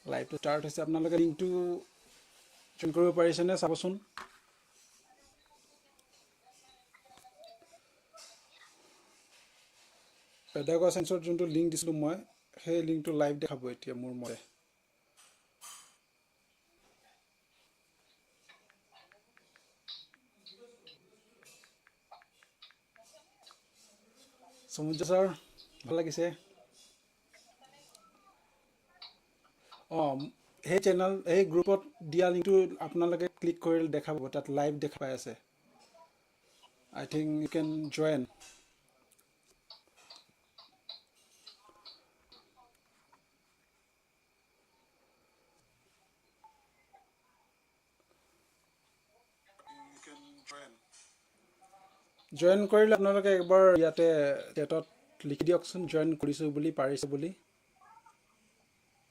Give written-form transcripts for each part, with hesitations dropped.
লাইভটো start হৈছে আপোনালোকে লিংকটো জইন কৰিব পাৰিছেনে চাবচোন PedagoScience যোনটো লিংক দিছিলোঁ মই সেই লিংকটো লাইভ দেখাব এতিয়া মোৰ মতে সমুদ্ৰ ছাৰ ভাল লাগিছে সেই চেনেল এই গ্ৰুপত দিয়া লিংকটো আপোনালোকে ক্লিক কৰিলে দেখাব তাত লাইভ দেখা পাই আছে I think you can join join কৰিলে আপোনালোকে একবাৰ ইয়াতে চেটত লিখি দিয়কচোন জয়েন কৰিছোঁ বুলি পাৰিছে বুলি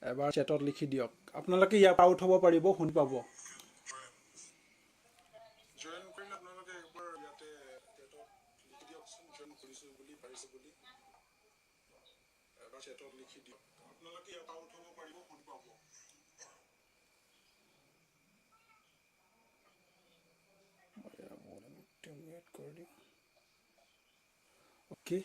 এবাৰ চেটত লিখি দিয়ক আপোনালোকে ইয়াত আউট হ'ব পাৰিব শুনি পাব জয়েন কৰিলে আপোনালোকে একবাৰ ইয়াতে চেটত লিখি দিয়কচোন জয়েন কৰিছোঁ বুলি পাৰিছে বুলি এবাৰ চেটত লিখি দিয়ক আপোনালোকে ইয়াত আউট হ'ব পাৰিব শুনি পাব Okay.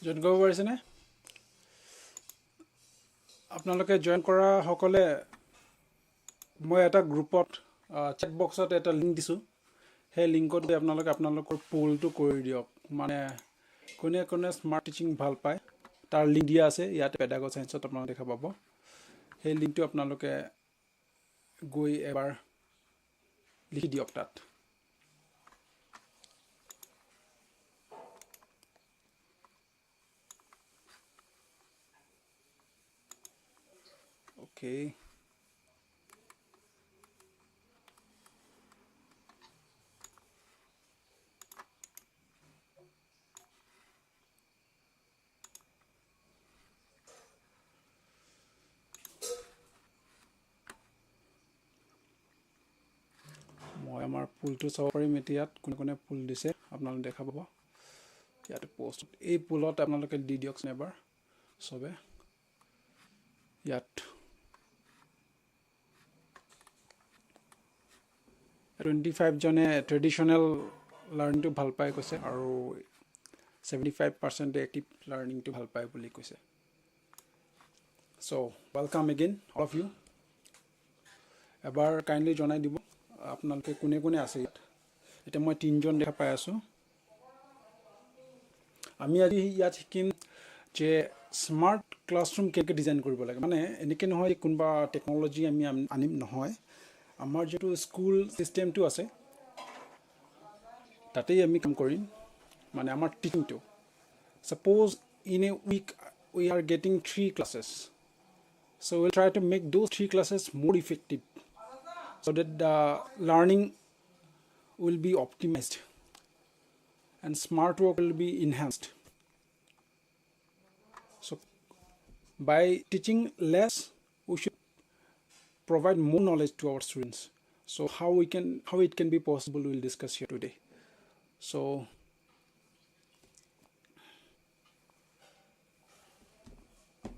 জয়েন কৰিব পাৰিছেনে আপোনালোকে জয়েন কৰা সকলে মই এটা গ্ৰুপত চেট বক্সত এটা লিংক দিছোঁ সেই লিংকত গৈ আপোনালোকে আপোনালোকৰ পোলটো কৰি দিয়ক মানে কোনে কোনে স্মাৰ্ট টিচিং ভাল পায় তাৰ লিংক দিয়া আছে ইয়াতে PedagoScience আপোনালোকে দেখা পাব সেই লিংকটো আপোনালোকে গৈ এবাৰ লিখি দিয়ক তাত Okay. মই আমাৰ পুলটো চাব পাৰিম এতিয়াত কোনে কোনে পুল দিছে আপোনালোকে দেখা পাব ইয়াতে পোষ্ট এই পুলত আপোনালোকে দি দিয়কচোন এবাৰ সবে ইয়াত 25 জনে ট্ৰেডিশনেল লাৰ্নিংটো ভাল পাই কৈছে আৰু 75% এক্টিভ লাৰ্নিংটো ভাল পায় বুলি কৈছে so welcome again all of you এবাৰ কাইন্ডলি জনাই দিব আপোনালোকে কোনে কোনে আছে এটা মই 3 জন দেখা পাই আছো আমি আজি ইয়াত শিকিম যে স্মাৰ্ট ক্লাছৰুম কেনেকৈ ডিজাইন কৰিব লাগে মানে এনেকৈ নহয় কোনবা টেকনলজি আমি আনিম নহয় আমাৰ যেটো স্কুল সিস্টেমটো আছে তাতেই আমি কাম কৰিম মানে আমাৰ টিচিংটো suppose in a week we are getting 3 classes so we'll try to make those 3 classes more effective so that the learning will be optimized and smart work will be enhanced so by teaching less we should provide more knowledge to our students so how it can be possible we'll discuss here today so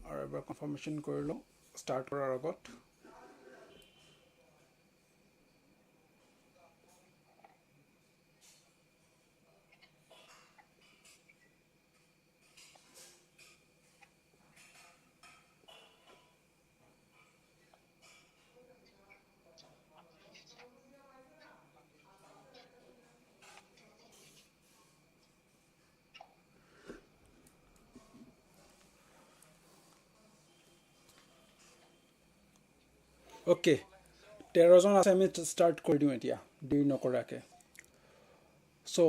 আৰু এবাৰ confirmation কৰি লওঁ start কৰাৰ আগত okay 13জন আছে আমি start কৰি দিওঁ এতিয়া দেৰি নকৰাকৈ চ'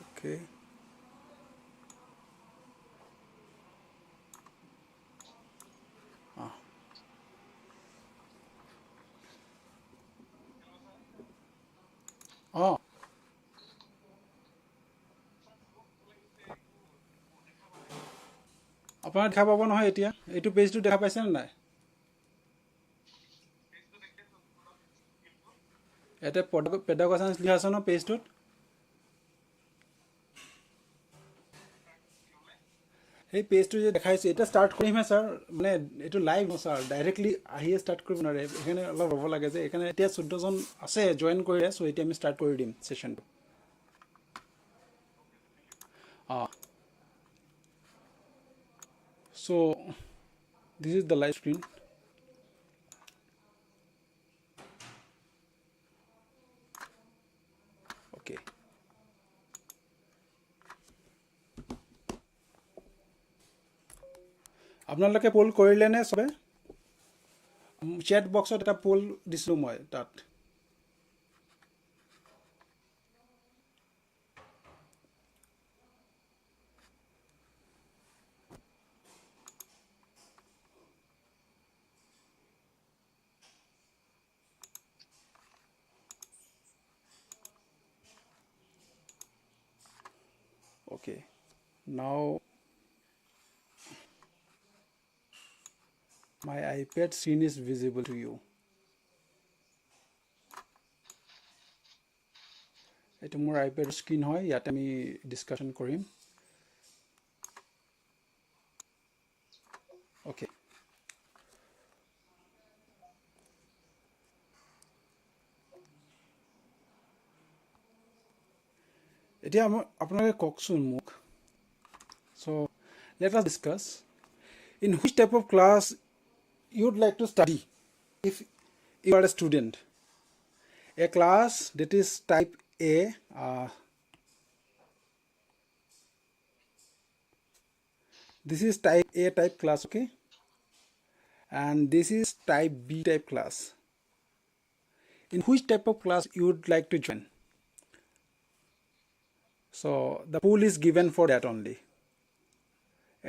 অ'কে অঁ আপোনাৰ দেখা পাব নহয় এতিয়া এইটো পেজটো দেখা পাইছেনে নাই ইয়াতে PedagoScience লিখা আছে ন পেজটোত সেই পেজটো যে দেখাইছোঁ এতিয়া ষ্টাৰ্ট কৰিমহে ছাৰ মানে এইটো লাইভ ন ছাৰ ডাইৰেক্টলি আহিয়ে ষ্টাৰ্ট কৰিব নোৱাৰে সেইকাৰণে অলপ ৰ'ব লাগে যে সেইকাৰণে এতিয়া 14জন আছে জইন কৰিলে চ' এতিয়া আমি ষ্টাৰ্ট কৰি দিম ছেশ্যনটো অঁ চ' this is the live screen okay আপোনালোকে পোল কৰিলে নে চবে চেট বক্সত এটা পোল দিছিলোঁ মই তাত okay now my iPad screen is visible to you এইটো মোৰ iPad স্ক্ৰীন হয় ইয়াতে আমি ডিছকাশ্যন কৰিম okay এতিয়া আপোনালোকে কওকচোন মোক so let us discuss in which type of class you would like to study if you are a student a class that is type A this is type A type class okay and this is type B type class in which type of class you would like to join so the pool is given for that only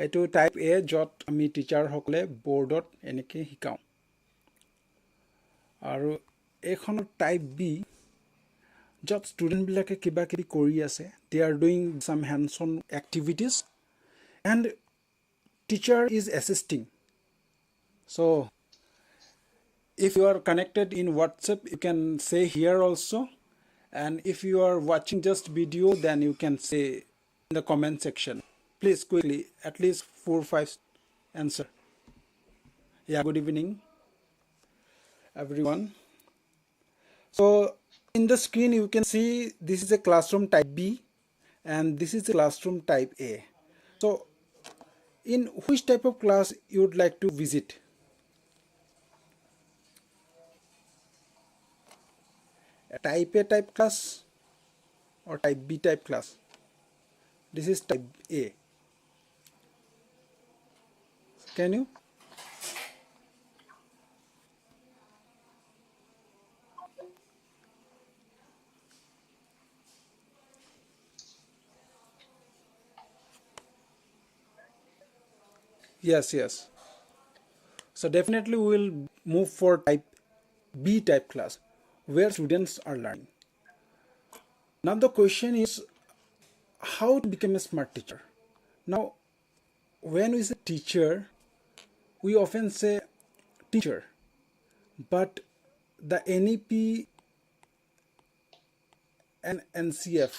এইটো type এ য'ত আমি টিচাৰসকলে বৰ্ডত এনেকৈ শিকাওঁ আৰু এইখনৰ type B য'ত ষ্টুডেণ্টবিলাকে কিবা কিবি কৰি আছে they are doing some hands on activities and teacher is assisting so' if you are connected in WhatsApp you can say here also and if you are watching just video then you can say in the comment section please quickly at least 4-5 answer yeah good evening everyone so in the screen you can see this is a classroom type B and this is a classroom type A so in which type of class you would like to visit a type A type class or type B type class this is type A can you yes so definitely we will move for type B type class where students are learning now the question is how to become a smart teacher now when we say teacher we often say teacher but the NEP and NCF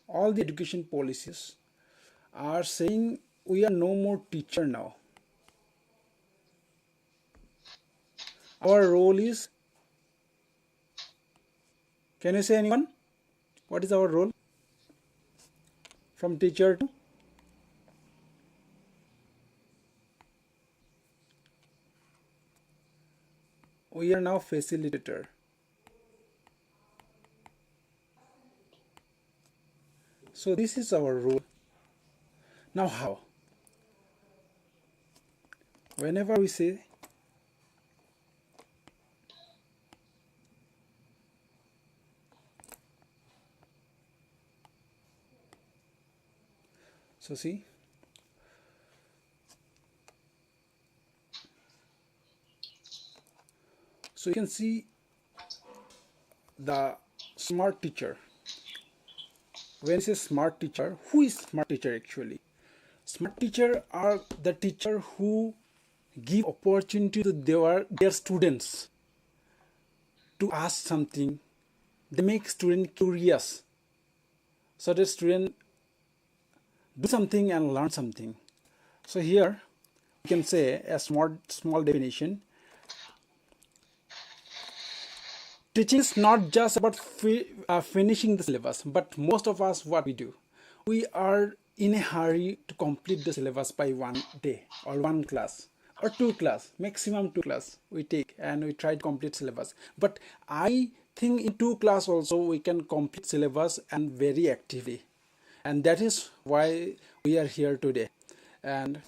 all the education policies are saying we are no more teacher now our role is can you say anyone what is our role from teacher to we are now facilitator. So this is our role. Now how? Whenever we say so see, so you can see the smart teacher. When it says smart teacher, who is smart teacher actually? Smart teacher are the teacher who give opportunity to their students to ask something. They make student curious, so the student do something and learn something. So here we can say a small definition. Teaching is not just about finishing the syllabus, but most of us, what we do, we are in a hurry to complete the syllabus by one day or one class or two class, maximum two class we take, and we try to complete syllabus. But I think in two class also we can complete syllabus and very actively, and that is why we are here today. And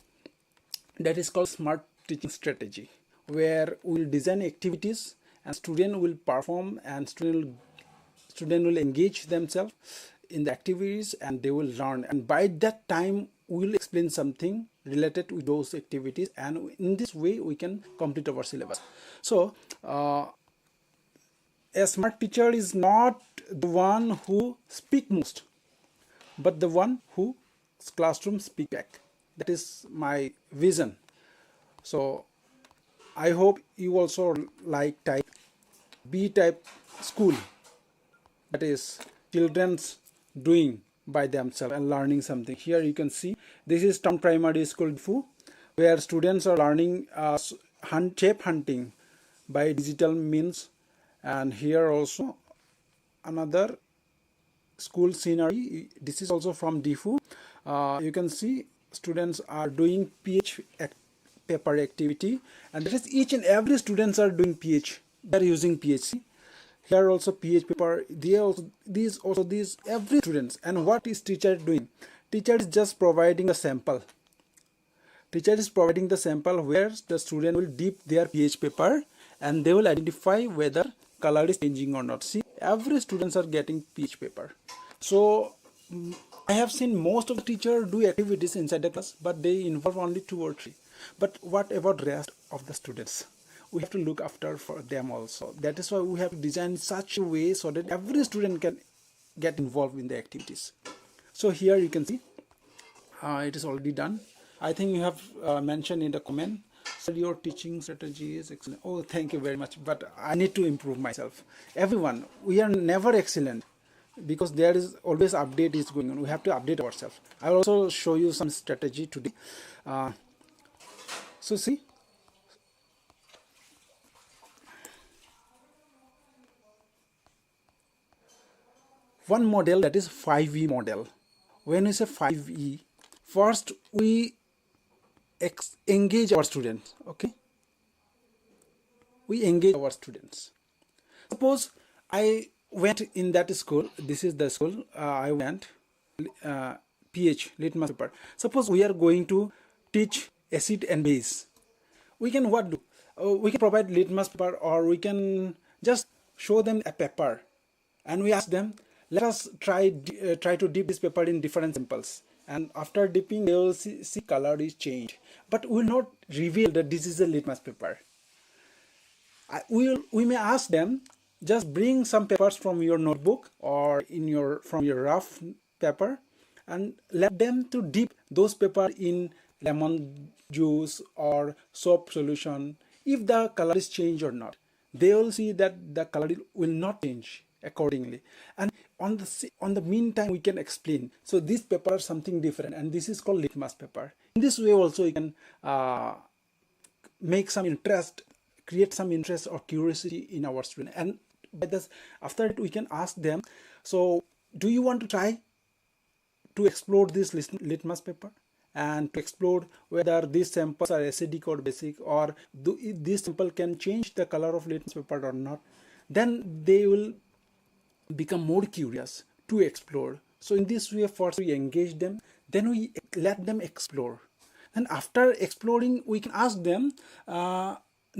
that is called smart teaching strategy, where we will design activities and student will perform, and student will engage themselves in the activities and they will learn, and by that time we will explain something related with those activities, and in this way we can complete our syllabus. So a smart teacher is not the one who speak most, but the one who classroom speak back. That is my vision. So I hope you also like type B type school, that is children's doing by themselves and learning something. Here you can see this is Town Primary School Difu, where students are learning shape hunting by digital means. And here also another school scenery. This is also from Difu. You can see students are doing PH paper activity, and that is each and every students are doing PH. They are using PHC. Here also PH paper. These every students. And what is teacher doing? Teacher is just providing a sample. Teacher is providing the sample where the student will dip their PH paper and they will identify whether color is changing or not. See, every students are getting PH paper. So I have seen most of the teachers do activities inside the class, but they involve only 2 or 3. But what about rest of the students? We have to look after for them also. That is why we have to design such a way so that every student can get involved in the activities. So here you can see it is already done. I think you have mentioned in the comment, so your teaching strategy is excellent. Oh, thank you very much, but I need to improve myself. Everyone, we are never excellent, because there is always update is going on. We have to update ourselves. I will also show you some strategy today. So see, one model, that is 5E model. When we say 5E, first we engage our students. Okay, we engage our students. Suppose I went in that school. This is the school I went. PH litmus paper. Suppose we are going to teach acid and base. We can what do? We can provide litmus paper, or we can just show them a paper, and we ask them, let us try to dip this paper in different samples, and after dipping they will see color is changed, but we will not reveal that this is a litmus paper. We may ask them, just bring some papers from your notebook or from your rough paper, and let them to dip those paper in lemon juice or soap solution. If the color is changed or not, they will see that the color will not change accordingly. And on the meantime, we can explain. So this paper is something different, and this is called litmus paper. In this way also, you can make some interest, create some interest or curiosity in our student. And by this, after it, we can ask them, so do you want to try to explore this litmus paper? and to explore whether these samples are acidic or basic, or this sample can change the color of litmus paper or not, then they will become more curious to explore. So in this way, first we engage them, then we let them explore. And after exploring, we can ask them,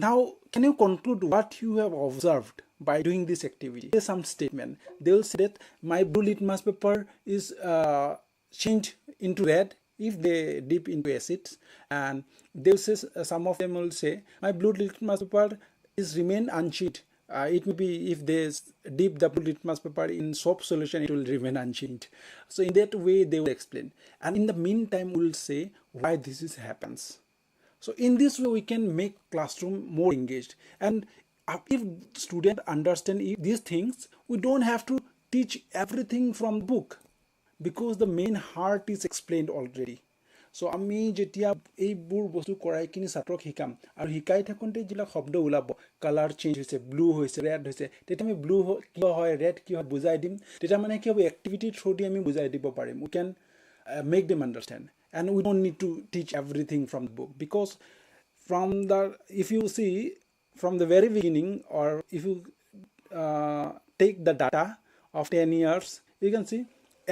now can you conclude what you have observed by doing this activity? There's some statement. They will say that my blue litmus paper is changed into red if they dip into acids, and they will say, some of them will say my blue litmus paper is remain unchanged. It may be if they dip the blue litmus paper in soap solution, it will remain unchanged. So in that way they will explain, and in the meantime we will say why this is happens. So in this way we can make classroom more engaged, and if students understand these things, we don't have to teach everything from the book, because the main heart is explained already. So আমি যেতিয়া এইবোৰ বস্তু কৰাই কিনি ছাত্ৰক শিকাম আৰু শিকাই থাকোঁতে যিবিলাক শব্দ ওলাব, কালাৰ চেঞ্জ হৈছে, ব্লু হৈছে, ৰেড হৈছে, তেতিয়া আমি ব্লু কিয় হয়, ৰেড কিয় হয় বুজাই দিম। তেতিয়া মানে কি হ'ব, এক্টিভিটিৰ থ্ৰু দি আমি বুজাই দিব পাৰিম। We can make them understand, and we don't need to teach everything from the book, because from the if U C from the very beginning, or if you take the data of 10 years, you can see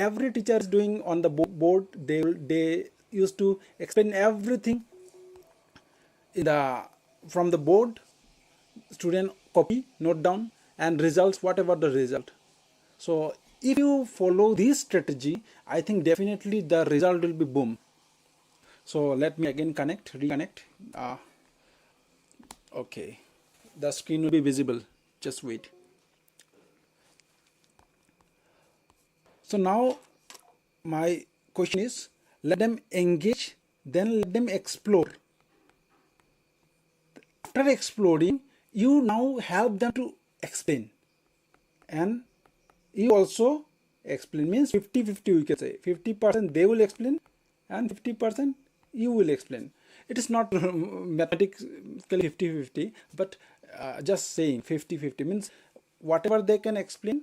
every teacher is doing on the board. They used to explain everything from the board. Student copy, note down, and results, whatever the result. So if you follow this strategy, I think definitely the result will be boom. So let me again reconnect. Okay, the screen will be visible, just wait. So now my question is, let them engage, then let them explore. After exploring, you now help them to explain, and you also explain. Means 50-50, we can say 50% they will explain and 50% you will explain. It is not mathematically 50-50, but just saying 50-50 means whatever they can explain,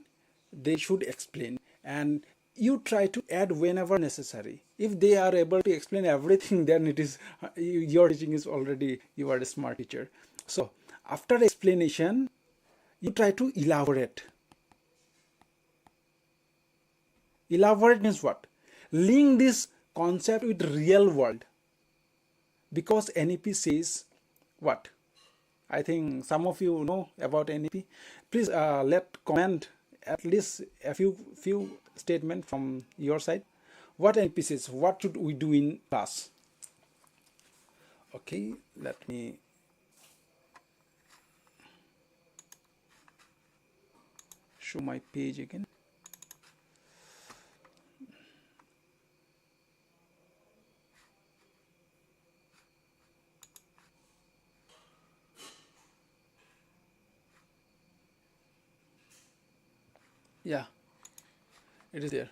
they should explain, and you try to add whenever necessary. If they are able to explain everything, then it is your teaching is already, you are a smart teacher. So after explanation, you try to elaborate. Elaborate means what? Link this concept with real world, because NEP says what? I think some of you know about NEP. Please let comment at least a few statements from your side. What NEP says, what should we do in class? Okay, let me show my page again. Yeah, it is there.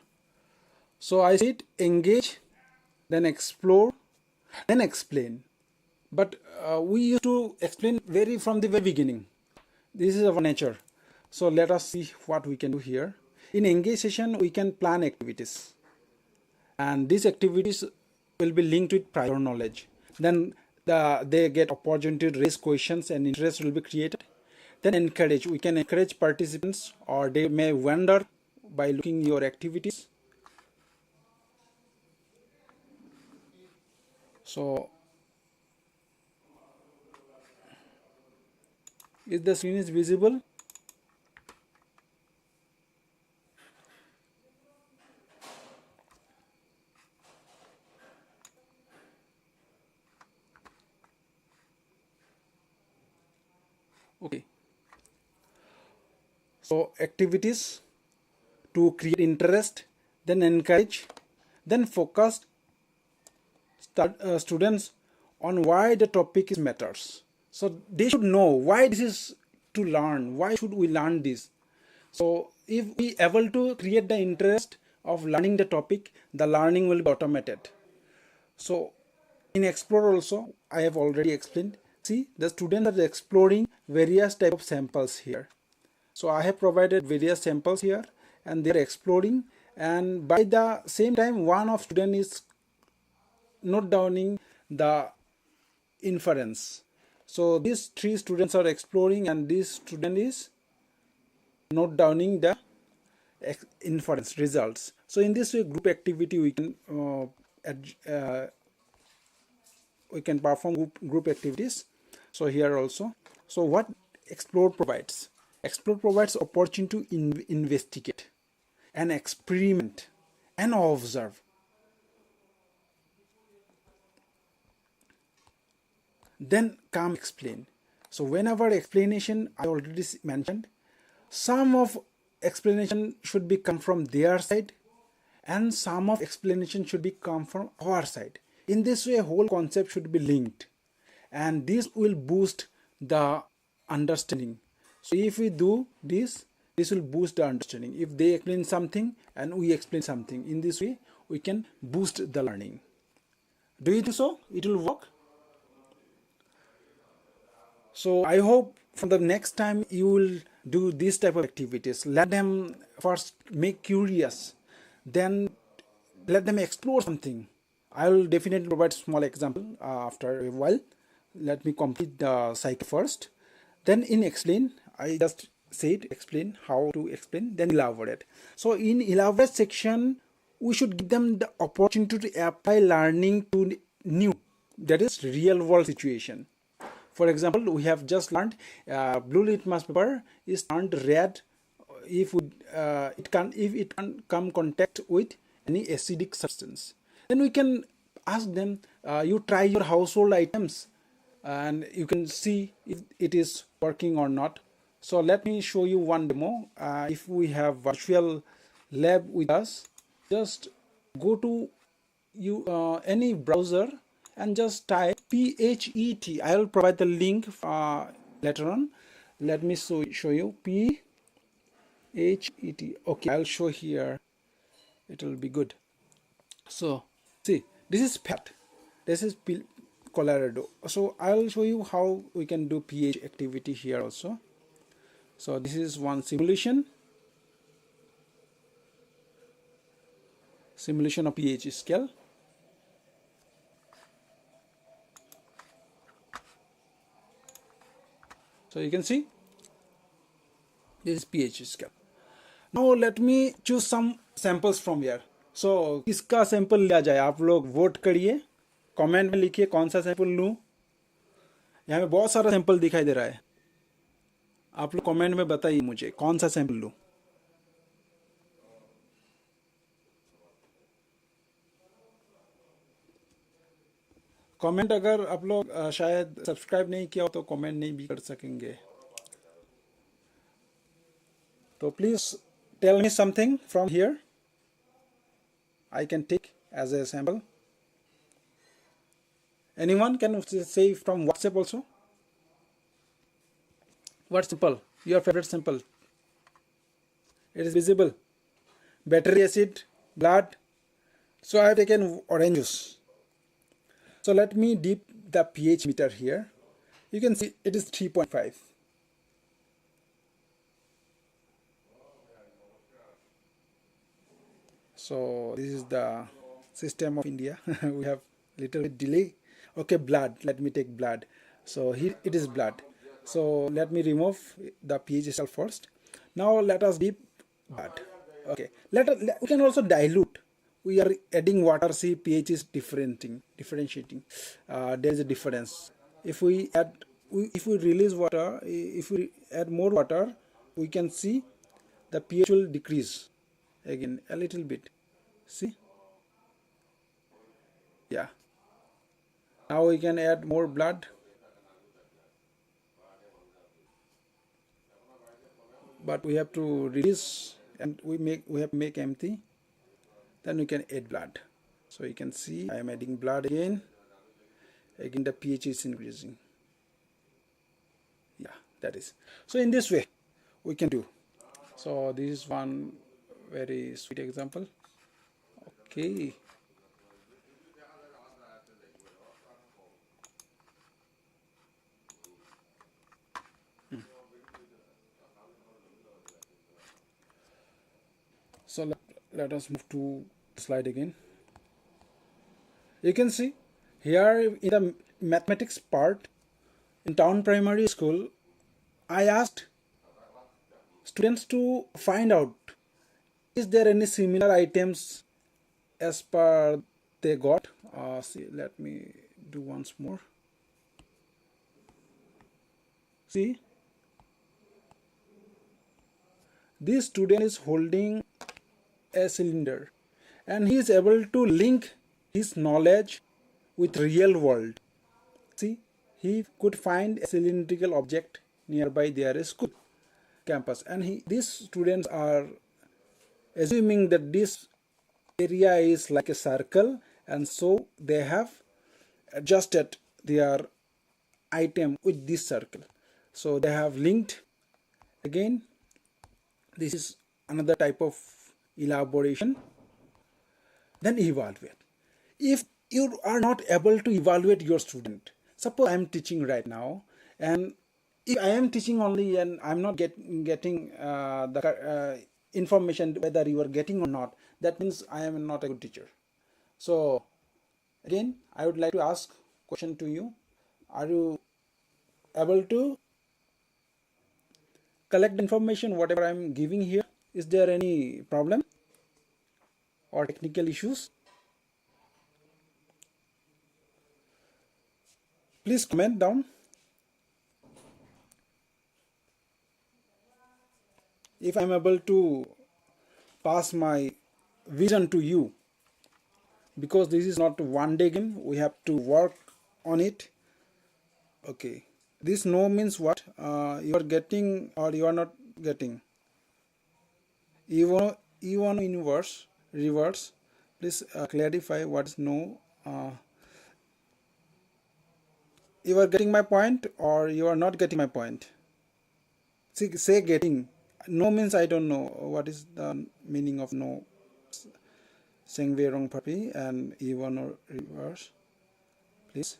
So I said engage, then explore, then explain. But we used to explain from the very beginning. This is our nature. So let us see what we can do here. In engage session, we can plan activities, and these activities will be linked with prior knowledge. Then they get opportunity to raise questions, and interest will be created. Then encourage. We can encourage participants, or they may wonder by looking your activities. So is the screen is visible? Okay. So activities to create interest, then encourage, then focus students on why the topic is matters. So they should know why this is to learn, why should we learn this. So if we able to create the interest of learning the topic, the learning will be automated. So in explore also, I have already explained. See, the students are exploring various type of samples here. So I have provided various samples here, and they are exploring, and by the same time one of student is note downing the inference. So these three students are exploring, and this student is note downing the inference results. So in this way, group activity we can perform group activities. So here also, so what explore provides? Explore provides opportunity to investigate and experiment and observe. Then come explain. So whenever explanation, I already mentioned, some of explanation should be come from their side, and some of explanation should be come from our side. In this way, whole concept should be linked, and this will boost the understanding. So if we do this, this will boost the understanding. If they explain something and we explain something, in this way we can boost the learning. Do you think so? It will work? So I hope from the next time you will do this type of activities. Let them first make curious, then let them explore something. I will definitely provide small example after a while. Let me complete the cycle first. Then in explain, I just said explain, how to explain, then elaborate. So in elaborate section, we should give them the opportunity to apply learning to new, that is real world situation. For example, we have just learned blue litmus paper is turned red if it can come contact with any acidic substance. Then we can ask them, you try your household items and you can see if it is working or not. So let me show you one demo. If we have virtual lab with us, just go to any browser and just type PHET. I will provide the link later on. Let me show you PHET. Okay, I'll show here. It will be good. So see, this is PET. This is Colorado. So I'll show you how we can do pH activity here also. So this is one simulation of pH scale. So you can see this is pH scale. Now let me choose some samples from here. So किसका sample लिया जाए, आप लोग vote करिए, comment में लिखिए कौन सा सैंपल लूँ. यहाँ में बहुत सारा सैंपल दिखाई दे रहा है. आप लोग कमेंट में बताइए मुझे कौन सा सैंपल लूँ. कमेंट अगर आप लोग शायद सब्सक्राइब नहीं किया हो तो कमेंट नहीं भी कर सकेंगे. तो please tell me something from here. I can take as a sample. Anyone can say from WhatsApp also. What sample? Your favorite sample? It is visible. Battery acid, blood. So I have taken orange juice. So let me dip the pH meter here. You can see it is 3.5. So this is the system of India. We have little bit delay. Okay, blood. Let me take blood. So here it is blood. So let me remove the pH cell first. Now let us dip blood. Okay. We can also dilute. We are adding water. See, pH is differentiating. There is a difference. If we release water, if we add more water, we can see the pH will decrease again a little bit. See, yeah. Now we can add more blood, but we have to release and we have to make empty. Then we can add blood. So you can see I am adding blood again. Again the pH is increasing. Yeah, that is. So in this way we can do. So this is one very sweet example. Okay. So let us move to the slide again. You can see here in the mathematics part in town primary school, I asked students to find out is there any similar items as per they got. See, let me do once more. See, this student is holding a cylinder and he is able to link his knowledge with real world. See, he could find a cylindrical object nearby their school campus, and these students are assuming that this area is like a circle, and so they have adjusted their item with this circle. So they have linked. Again, this is another type of elaboration. Then evaluate. If you are not able to evaluate your student, suppose I am teaching right now, and if I am teaching only and I am not getting the information whether you are getting or not, that means I am not a good teacher. So again, I would like to ask question to you. Are you able to collect information whatever I am giving here? Is there any problem or technical issues? Please comment down. If I am able to pass my vision to you, because this is not a one-day game, we have to work on it. Okay, this no means what? You are getting or you are not getting. Even inverse, reverse. Please clarify what is no. You are getting my point or you are not getting my point? Say getting. No means I don't know what is the meaning of no. Saying way wrong puppy and even or reverse, please.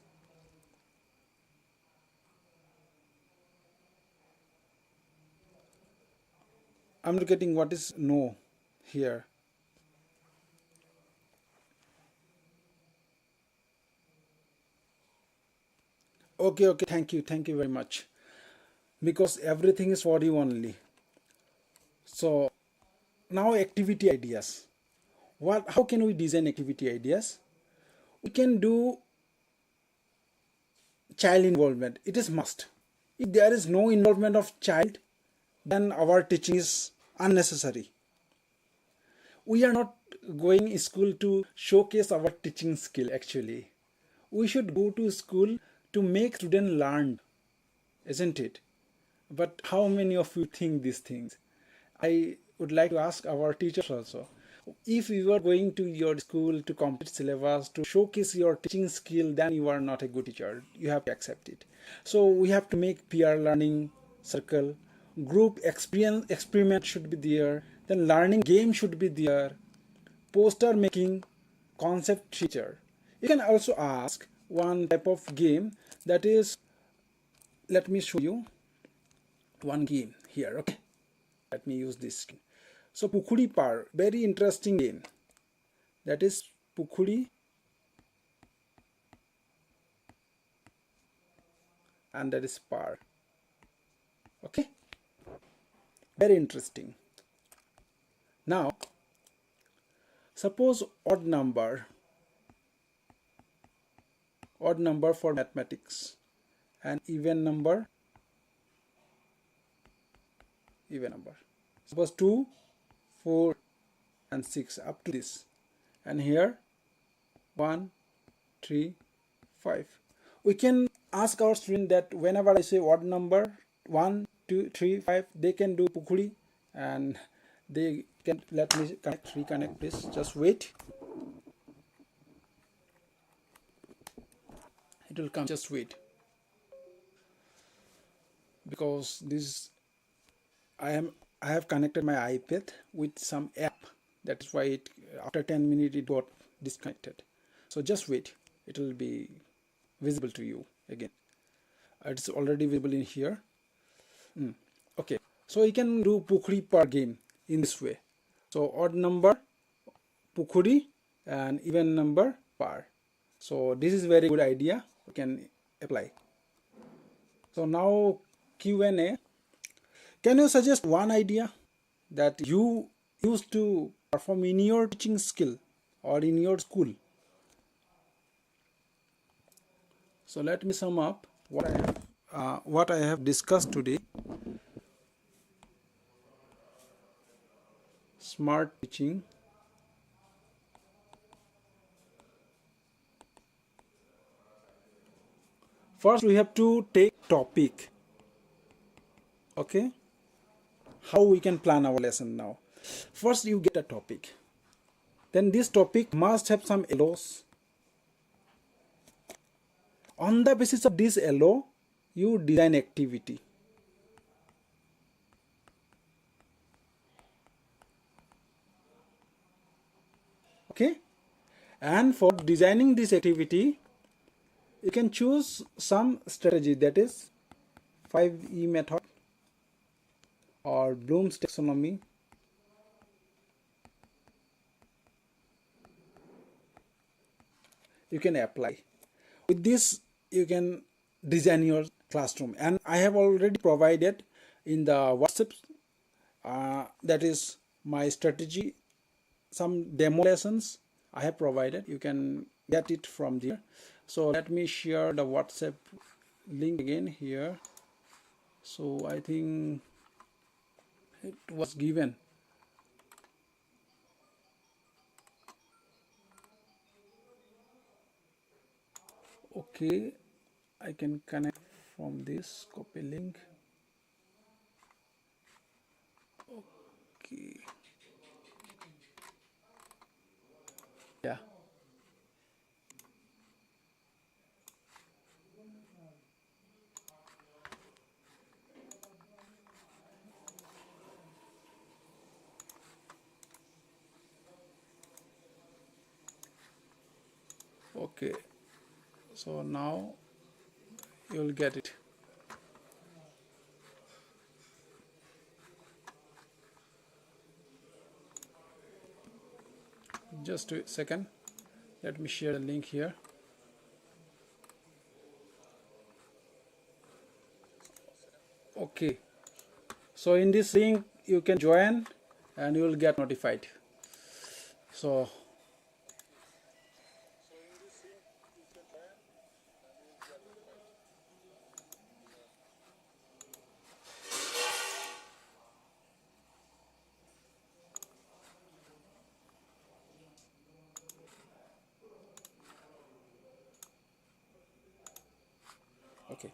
I'm not getting what is no here. Okay, thank you very much, because everything is for you only. So now activity ideas. How can we design activity ideas? We can do child involvement. It is must. If there is no involvement of child, then our teaching is unnecessary. We are not going to school to showcase our teaching skill actually. We should go to school to make students learn, isn't it? But how many of you think these things? I would like to ask our teachers also. If you are going to your school to complete syllabus, to showcase your teaching skill, then you are not a good teacher. You have to accept it. So we have to make peer learning circle, group experiment should be there, then learning game should be there, poster making, concept teacher. You can also ask one type of game, that is, let me show you one game here. Okay, let me use this. So Pukhuri Par, very interesting game. That is Pukhuri and that is Par. Okay, very interesting. Now suppose odd number for mathematics and even number. Suppose 2, 4 and 6 up to this, and here 1, 3, 5. We can ask our student that whenever I say odd number 1, 2, 3, 5, they can do Pukhuri, and they can, let me reconnect this, just wait, it will come, just wait, because this I have connected my iPad with some app. That is why after 10 minutes it got disconnected. So just wait, it will be visible to you again. It's already visible in here. Okay, so you can do Pukhuri per game in this way. So odd number Pukhuri and even number par. So this is very good idea, you can apply. So now Q&A. Can you suggest one idea that you used to perform in your teaching skill or in your school? So let me sum up what I have discussed today. Smart teaching. First we have to take topic. Okay, how we can plan our lesson now. First you get a topic, then this topic must have some LOs. On the basis of this LO you design activity. Okay, and for designing this activity you can choose some strategy, that is 5E method or Bloom's taxonomy. You can apply. With this you can design your classroom, and I have already provided in the WhatsApp, that is my strategy, some demo lessons I have provided. You can get it from there. So let me share the WhatsApp link again here. So I think it was given. Okay, I can connect from this, copy link. Okay, yeah. Okay, so now you will get it. Just a second, let me share the link here. Okay, so in this link you can join and you will get notified. So okay,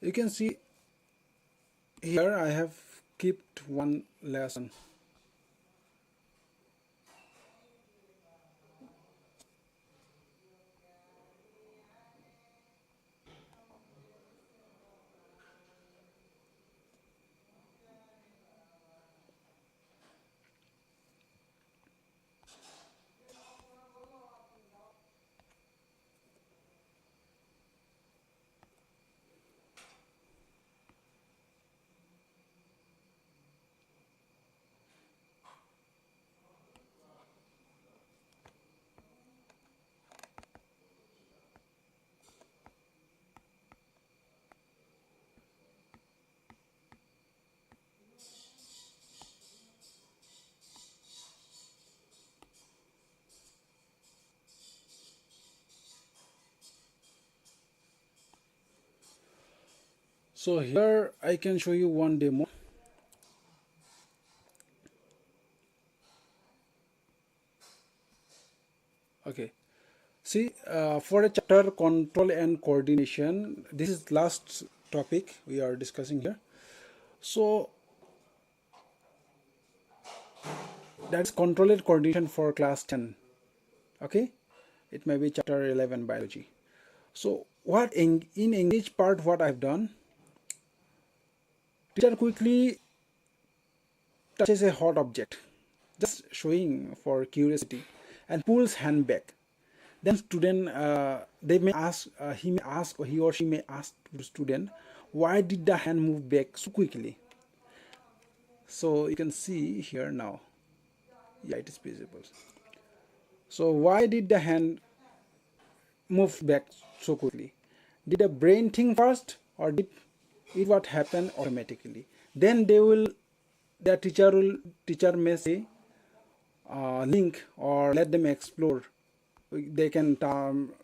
you can see here I have kept one lesson. So here I can show you one demo. Okay, see, for a chapter control and coordination, this is last topic we are discussing here. So that's control and coordination for class 10. Okay, it may be chapter 11 biology. So what in engage part, what I've done, teacher quickly touches a hot object, just showing for curiosity, and pulls hand back. Then student, they may ask, he or she may ask the student, why did the hand move back so quickly? So you can see here now. Yeah, it is visible. So why did the hand move back so quickly? Did the brain think first, or did it what happened automatically? Then the teacher may say link or let them explore. They can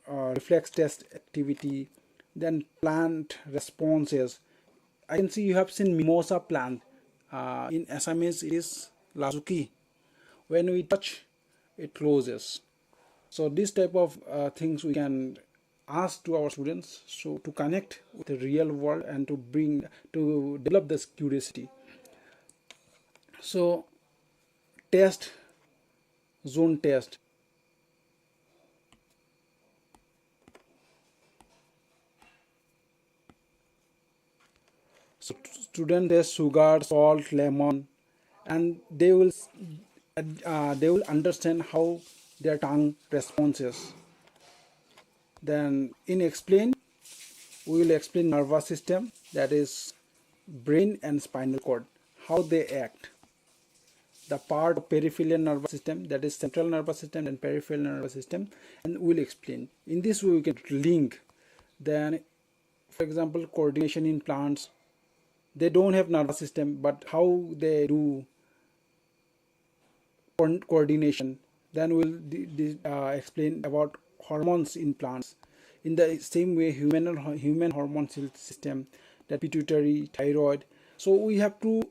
reflex test activity, then plant responses. I can see you have seen mimosa plant. In Assamese it is lazuki. When we touch, it closes. So this type of things we can ask to our students, so to connect with the real world and to develop this curiosity. So test, zone test. So student test sugar, salt, lemon, and they will understand how their tongue responses. Then in explain, we will explain nervous system, that is brain and spinal cord, how they act. The part of peripheral nervous system, that is central nervous system and peripheral nervous system, and we'll explain. In this way we can link. Then for example, coordination in plants, they don't have nervous system, but how they do coordination. Then we'll explain about hormones in plants. In the same way, human hormone system, the pituitary, thyroid. So we have to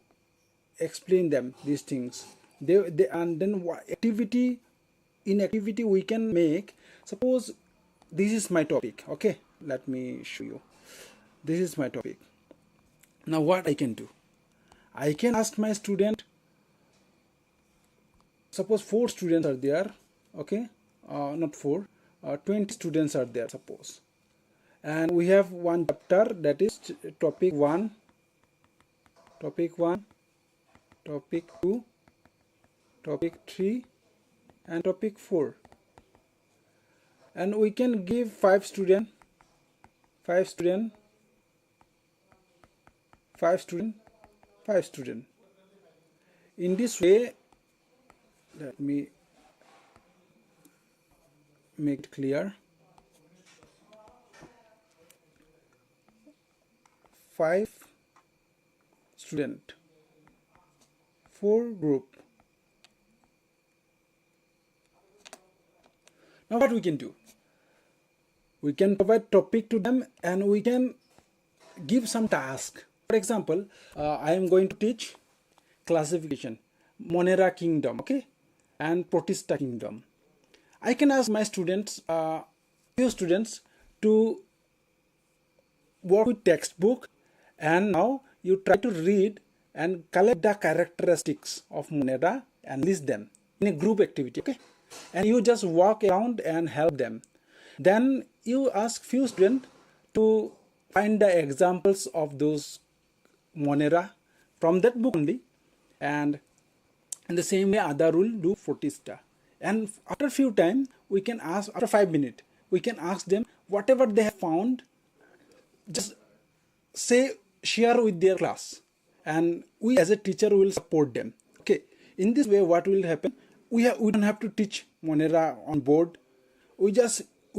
explain them these things. And then activity we can make. Suppose this is my topic. Okay, let me show you. This is my topic. Now what I can do? I can ask my student. Suppose 4 students are there. Okay, not 4. 20 students are there, suppose, and we have one chapter, that is topic 1, topic 2, topic 3, and topic 4, and we can give 5 students. In this way, let me make it clear. 5 student, 4 group. Now what we can do? We can provide topic to them, and we can give some task. For example, I am going to teach classification, Monera kingdom, okay, and Protista kingdom. I can ask my students, few students, to work with textbook, and now you try to read and collect the characteristics of Monera and list them in a group activity, okay, and you just walk around and help them. Then you ask few students to find the examples of those Monera from that book only, and in the same way other will do Protista. And after few time, we can ask, after 5 minutes, we can ask them whatever they have found, just share with their class, and we as a teacher will support them. Okay, in this way what will happen, we don't have to teach Monera on board. We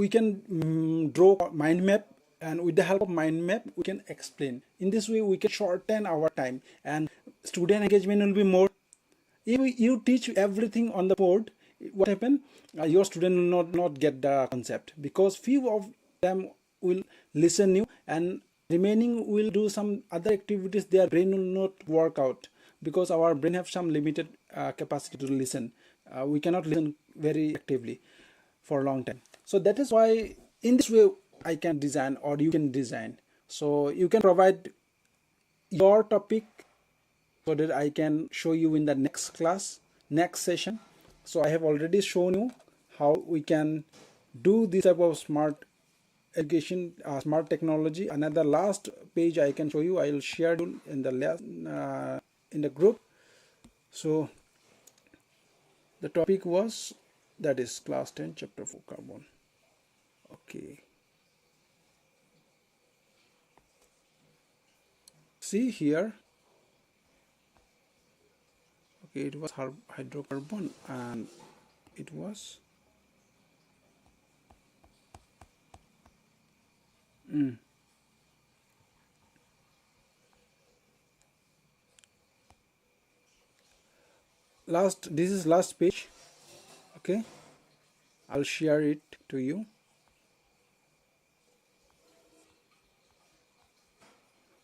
can draw mind map, and with the help of mind map we can explain. In this way we can shorten our time, and student engagement will be more. If you teach everything on the board, what happen? Your student will not get the concept, because few of them will listen you, and remaining will do some other activities. Their brain will not work out, because our brain have some limited capacity to listen. We cannot listen very actively for a long time. So that is why in this way I can design, or you can design. So you can provide your topic, so that I can show you in the next class, next session. So I have already shown you how we can do this type of smart education, smart technology. Another last page I can show you. I will share it in the in the group. So the topic was, that is class 10, chapter 4, carbon. Okay. See here. okay, it was hydrocarbon, and it was this is last page. Okay, I'll share it to you.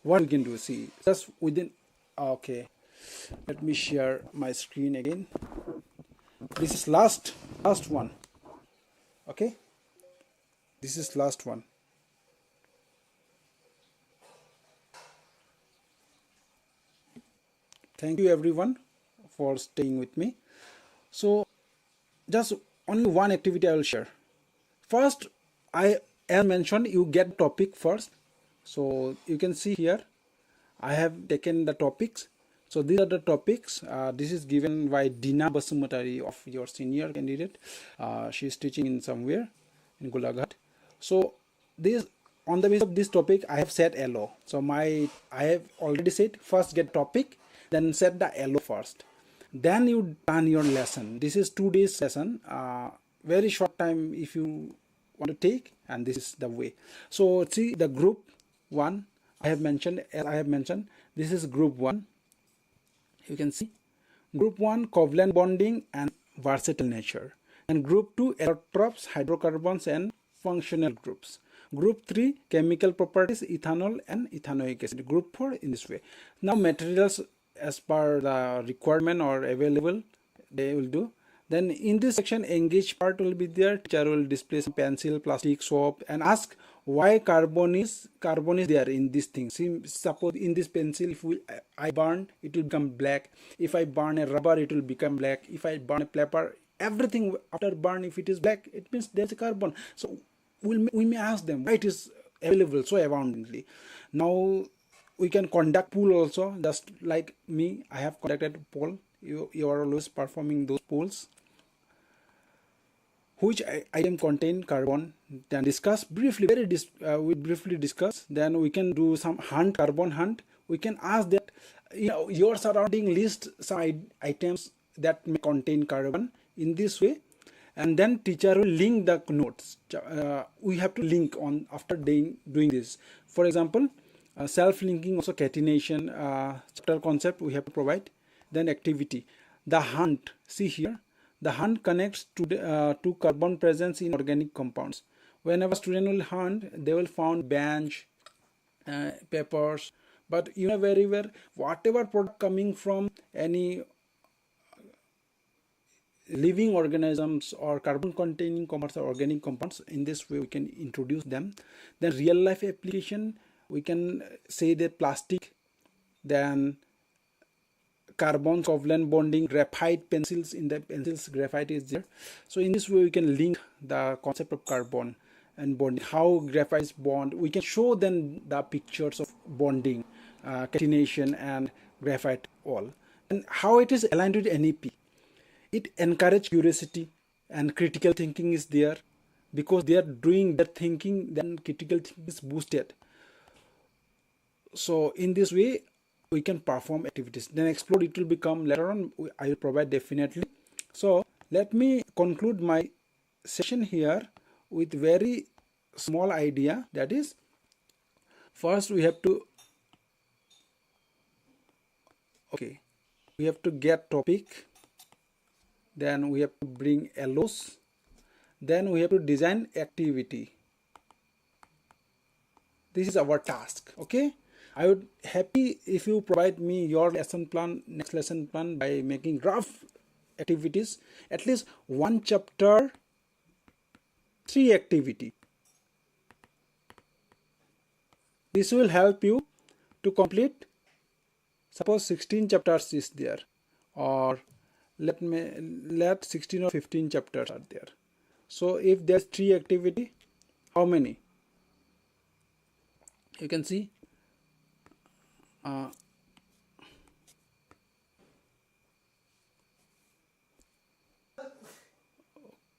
What we can do, see, just within, okay, let me share my screen again. This is last one. Okay, this is last one. Thank you everyone for staying with me. So just only one activity I will share. First, as mentioned, you get topic first. So you can see here I have taken the topics. So these are the topics. This is given by Dina Basumatari of your senior candidate. She is teaching in somewhere in Golaghat. So this, on the basis of this topic, I have set LO. So I have already said first get topic, then set the LO first. Then you done your lesson. This is 2 days lesson. Very short time if you want to take, and this is the way. So see the group 1 I have mentioned, this is group 1. You can see group 1 covalent bonding and versatile nature, and group 2 allotropes, hydrocarbons and functional groups. Group 3 chemical properties, ethanol and ethanoic acid. Group 4 in this way. Now materials as per the requirement or available they will do. Then in this section engage part will be there. Teacher will display some pencil, plastic, soap and ask why carbon is there in this thing. See, suppose in this pencil, if I burn, it will become black. If I burn a rubber, it will become black. If I burn a paper, everything after burn, if it is black, it means there's a carbon. So we may ask them why it is available so abundantly. Now we can conduct poll also, just like me. I have conducted poll. You are always performing those polls. Which item contain carbon? Then discuss briefly. We briefly discuss. Then we can do some carbon hunt. We can ask that your surrounding list some items that may contain carbon in this way, and then teacher will link the notes. We have to link on after doing this. For example, self-linking, also catenation, chapter concept we have to provide. Then activity, the hunt. See here, the hunt connects to carbon presence in organic compounds. Whenever student will hunt, they will find bench, peppers, but you know very well whatever product coming from any living organisms or carbon containing compounds or organic compounds, in this way we can introduce them. Then real life application, we can say that plastic, then carbon covalent bonding, graphite pencils, in the pencils graphite is there. So in this way we can link the concept of carbon and bonding, how graphites bond. We can show them the pictures of bonding, catenation and graphite all, and how it is aligned with NEP. It encourages curiosity and critical thinking is there, because they are doing that thinking, then critical thinking is boosted. So in this way we can perform activities. Then explore, it will become later on, I will provide definitely. So let me conclude my session here with very small idea, that is, first we have to get topic, then we have to bring LOs, then we have to design activity. This is our task. Okay, I would happy if you provide me your lesson plan, next lesson plan, by making rough activities, at least one chapter, 3 activity. This will help you to complete, suppose 16 chapters is there, or let 16 or 15 chapters are there. So if there's 3 activity, how many? You can see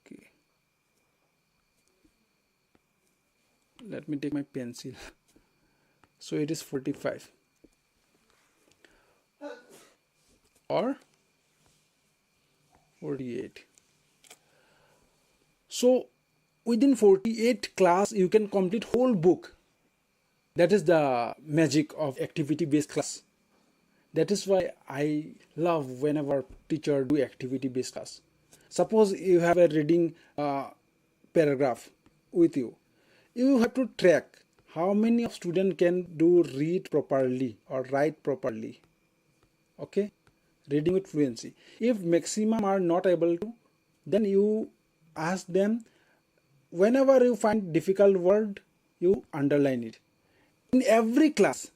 okay, let me take my pencil. So it is 45, or 48. So within 48 class you can complete whole book. That is the magic of activity based class. That is why I love whenever teacher do activity based class. Suppose you have a reading paragraph with you. You have to track how many of student can do read properly or write properly. Okay, reading with fluency. If maximum are not able to, then you ask them, whenever you find difficult word, you underline it. In every class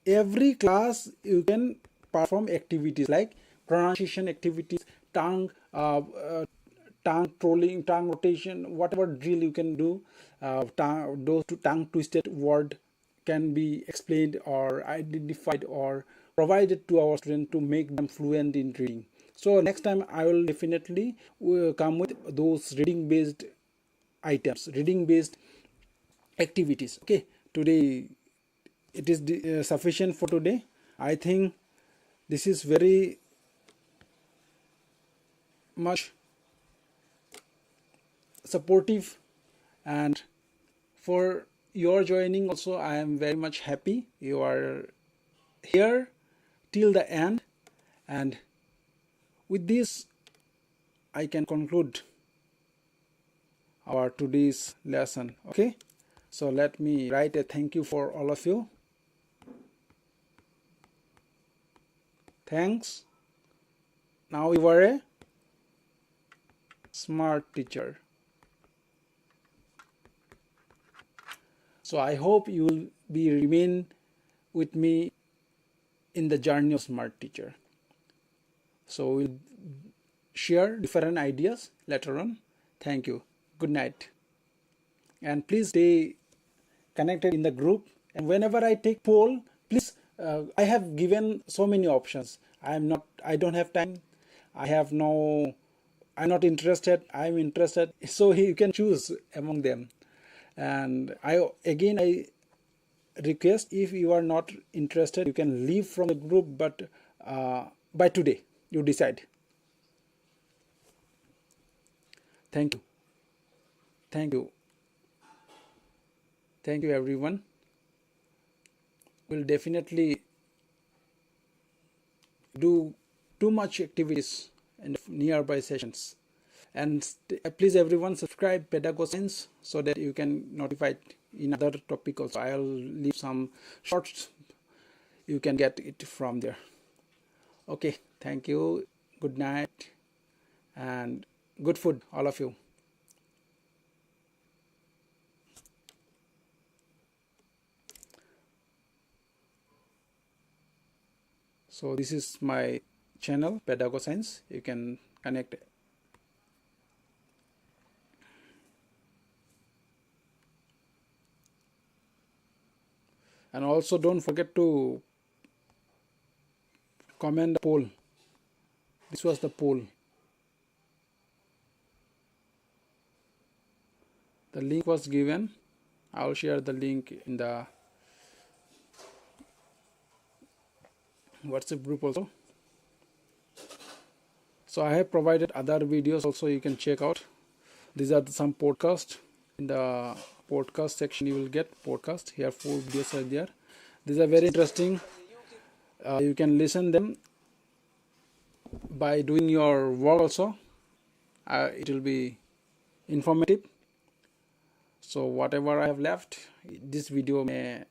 you can perform activities like pronunciation activities, tongue trolling, tongue rotation, whatever drill you can do. Those tongue twisted word can be explained or identified or provided to our students to make them fluent in reading. So next time I will definitely come with those reading based items, reading based activities. Okay, today it is sufficient for today. I think this is very much supportive, and for your joining also I am very much happy you are here till the end. And with this I can conclude our today's lesson. Okay, so let me write a thank you for all of you. Thanks. Now you are a smart teacher. So I hope you will remain with me in the journey of smart teacher. So we'll share different ideas later on. Thank you. Good night. And please stay connected in the group. And whenever I take poll, please, I have given so many options. I don't have time. I'm not interested. I'm interested. So you can choose among them. And I request, if you are not interested, you can leave from the group, but by today you decide. Thank you. Thank you. Thank you everyone. We'll definitely do too much activities in nearby sessions. And please everyone subscribe PedagoScience so that you can notified in other topic also. I'll leave some shorts, you can get it from there. Okay, thank you. Good night and good food all of you. So this is my channel PedagoScience. You can connect. And also don't forget to comment the poll. This was the poll. The link was given. I'll share the link in the WhatsApp group also. So I have provided other videos also, you can check out. These are some podcasts. In the podcast section you will get podcast. Here 4 videos are there. These are very interesting. You can listen them by doing your work also. It will be informative. So whatever I have left, this video may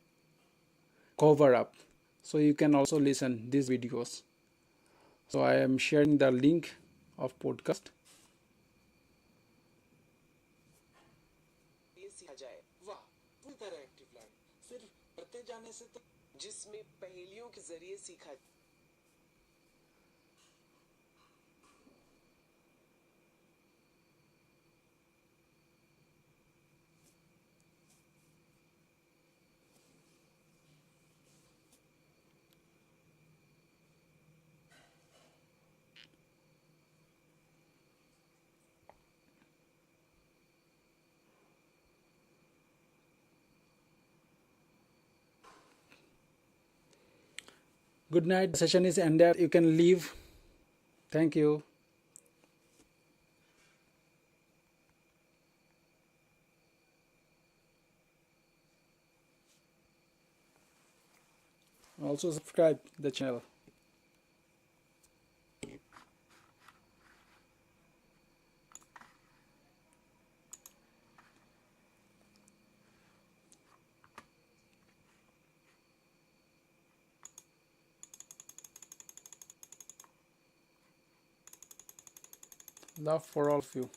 cover up. So you can also listen these videos. So I am sharing the link of podcast. जिसमें पहेलियों के जरिए सीखा Good night. The session is ended. You can leave. Thank you. Also subscribe the channel. Love for all of you.